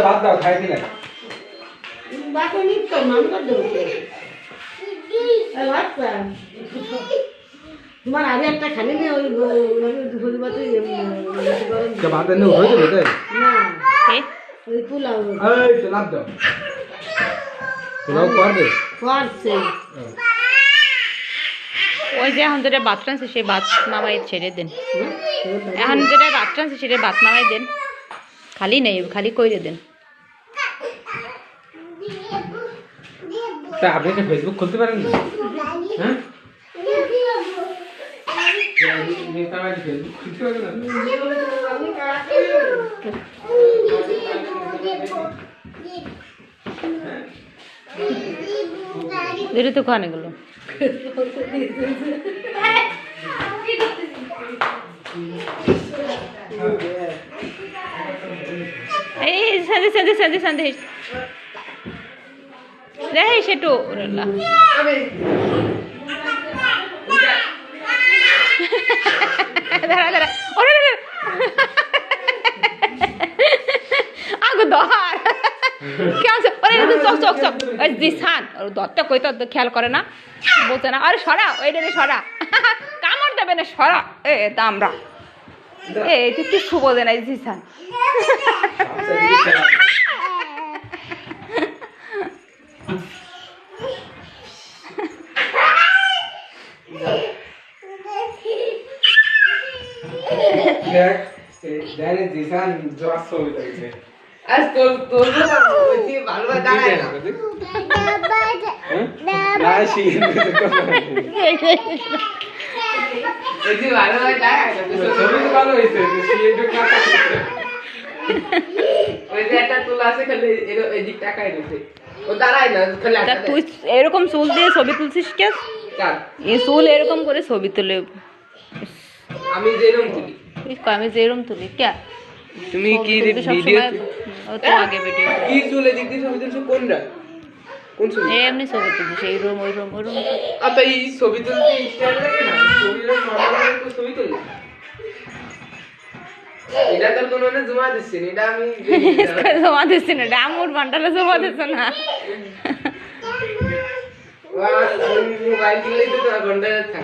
ভাত দাও খাই দিলে তোমার আগে একটা খালি নেই ওই ভাত এনে উঠে দেবে না ওই পোলাও লাভ দাও পোলাও করবে করছে ওই যে এখন যেটা ভাত রাঁধছে সেই ভাত নামাই ছেড়ে দেন এখন যেটা ভাত রাঁধছে সেটা ভাত নামাই দেন খালি নেই খালি কইরে দেন তা আপনি কি ফেসবুক খুলতে পারেন না হ্যাঁ ফেসবুক খুলতে পারেন না যেটা তো খানে গেলো এই সাথে সাথে সাথে সাথে রে সেটু দাঁড়া দাঁড়া ওরে আগো ধর কেমন ওরে চক চক চক ওই দিশান ওর দরটা কই তো খেয়াল করে না বলছে না আরে সরা ওইটা সরা কামড় দেবে না সরা এ দামরা এ তুই কিছু বোঝে না দিশান আজ তোর তোর ওই ভালো দাঁড়ায় না ওই যে ভালো দাঁড়ায় না ভালো হয়েছে ওই যে একটা তুলা আছে খালি এই দিক টাকায় দিতে ও দাঁড়ায় না খালি তুই এরকম চুল দিয়ে ছবি তুলছিস কে এই চুল এরকম করে ছবি তুলে আমি যেরকম তুলি আমি যেরকম তুলি কে তুমি কি ভিডিও তো আগে ভিডিও কি চুলে দিক দিয়ে ছবি তুলছো কোনটা কোন ছবি এমনি ছবি তুলছিস এই রুম ওই রুম ওই রুম আচ্ছা এই ছবি তুলতে স্টাইল লাগে না ছবিটা নরমাল করে ছবি তুলি এটা তো কোনো না জমা দিচ্ছি এটা আমি জমা দিচ্ছি না ডামুর বান্ডালে জমা দিচ্ছ না মোবাইল কিনলেই তো ঘন্টা